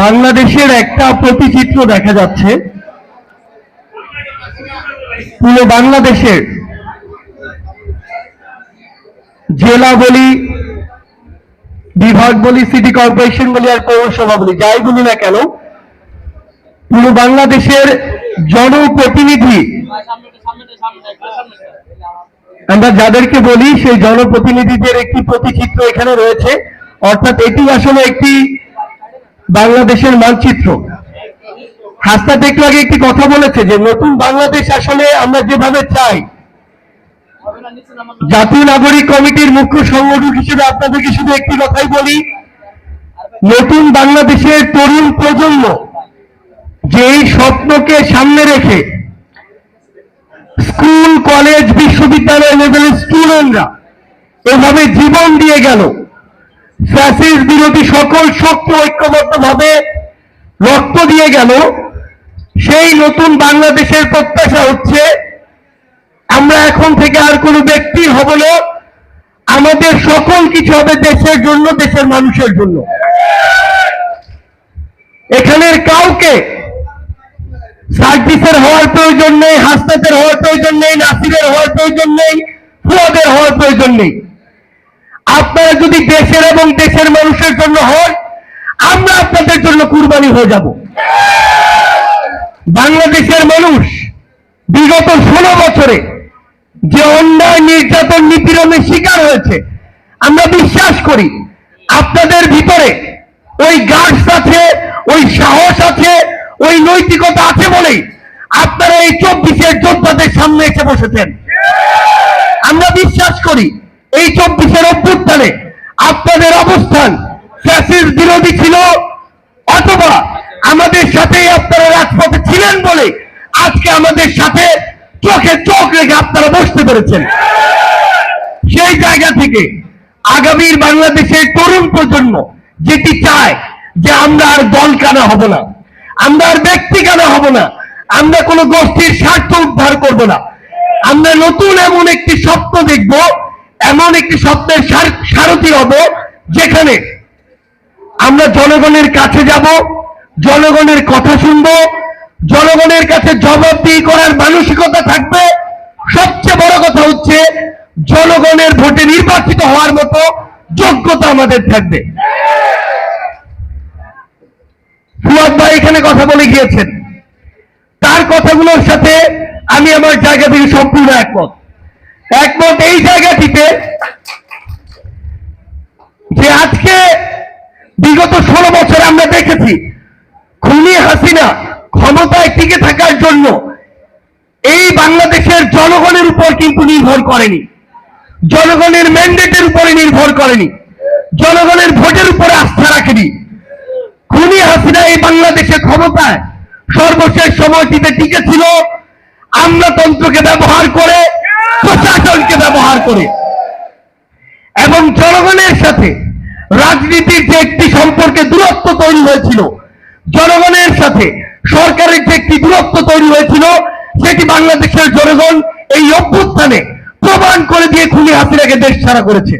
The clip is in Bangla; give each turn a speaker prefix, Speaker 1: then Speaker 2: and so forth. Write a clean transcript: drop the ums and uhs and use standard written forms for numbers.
Speaker 1: বাংলাদেশের একটা প্রতিচিত্র দেখা যাচ্ছে। পুরো বাংলাদেশের জেলা বলি, বিভাগ বলি, সিটি কর্পোরেশন বলি আর পৌরসভা বলি, যাই বলি না কেন, পুরো বাংলাদেশের জনপ্রতিনিধি আমরা যাদেরকে বলি, সেই জনপ্রতিনিধিদের একটি প্রতিচিত্র এখানে রয়েছে। অর্থাৎ এটি আসলে একটি বাংলাদেশের মানচিত্র। হাসনাত একটু আগে একটি কথা বলেছে যে নতুন বাংলাদেশ আসলে আমরা যেভাবে চাই। জাতীয় নাগরিক কমিটির মুখ্য সংগঠক হিসেবে আপনাদেরকে শুধু একটি কথাই বলি, নতুন বাংলাদেশের তরুণ প্রজন্ম যে স্বপ্নকে সামনে রেখে স্কুল, কলেজ, বিশ্ববিদ্যালয় লেভেলের স্টুডেন্টরা এভাবে জীবন দিয়ে গেল, ফ্যাসিস্ট বিরোধী সকল শক্তি ঐক্যবদ্ধভাবে রক্ত দিয়ে গেল, সেই নতুন বাংলাদেশের প্রত্যাশা হচ্ছে আমরা এখন থেকে আর কোনো ব্যক্তির হব না, আমাদের সকল কিছু হবে দেশের জন্য, দেশের মানুষের জন্য। এখানের কাউকে সার্ভিসের হওয়ার প্রয়োজন নেই, হাসনাতের হওয়ার প্রয়োজন নেই, নাসিরের হওয়ার প্রয়োজন নেই, ফুয়াদের হওয়ার প্রয়োজন নেই। আপনারা যদি দেশের এবং দেশের মানুষের জন্য হন, আমরা আপনাদের জন্য কুরবানি হয়ে যাব। বাংলাদেশের মানুষ বিগত 16 বছরে যে অন্যায়, নির্যাতন, নিপীড়নের শিকার হয়েছে, আমরা বিশ্বাস করি আপনাদের ভিতরে ওই গার্ডস আছে, ওই সাহস আছে, ওই নৈতিকতা আছে বলেই আপনারা এই 24-এর যোদ্ধাদের সামনে এসে বসেছেন। আমরা বিশ্বাস করি এই 24-এর অভ্যুত্থানে আপনাদের অবস্থান ফ্যাসিস্ট বিরোধী ছিল, অথবা আমাদের সাথেই আপনারা রাজপথে ছিলেন বলে আজকে আমাদের সাথে চোখে চোখ রেখে আপনারা বসতে পেরেছেন। সেই জায়গা থেকে আগামীর বাংলাদেশের তরুণ প্রজন্ম যেটি চায় যে আমরা আর দল কানা হব না, আমরা আর ব্যক্তি কানা হব না, আমরা কোনো গোষ্ঠীর স্বার্থ উদ্ধার করব না, আমরা নতুন এমন একটি স্বপ্ন দেখব, এমন একটি স্বপ্নের সারথি হব যেখানে আমরা জনগণের কাছে যাব, জনগণের কথা শুনব, জনগণের কাছে জবাবদিহি করার মানসিকতা থাকবে। সবচেয়ে বড় কথা হচ্ছে জনগণের ভোটে নির্বাচিত হওয়ার মতো যোগ্যতা আমাদের থাকবে। ফুয়াদ ভাই এখানে কথা বলে গিয়েছেন, তার কথাগুলোর সাথে আমি আমার জায়গা থেকে সম্পূর্ণ একমত। এই জায়গাটিতে যে আজকে বিগত 16 বছর আমরা দেখেছি খুনি হাসিনা ক্ষমতায় টিকে থাকার জন্য এই বাংলাদেশের জনগণের উপর কিন্তু নির্ভর করেনি, জনগণের ম্যান্ডেটের উপরে নির্ভর করেনি, জনগণের ভোটের উপরে আস্থা রাখেনি। খুনি হাসিনা এই বাংলাদেশের ক্ষমতায় সর্বশেষ সময়টিতে টিকে ছিল আমলাতন্ত্রকে ব্যবহার করে, প্রশাসনকে ব্যবহার করে, এবং জনগণের সাথে রাজনীতির যে একটি সম্পর্কে দূরত্ব তৈরি হয়েছিল, জনগণের সাথে সরকারের যে একটি দূরত্ব তৈরি হয়েছিল, সেটি বাংলাদেশের জনগণ এই অভ্যুত্থানে প্রমাণ করে দিয়ে খুনি হাসিনাকে দেশ ছাড়া করেছে।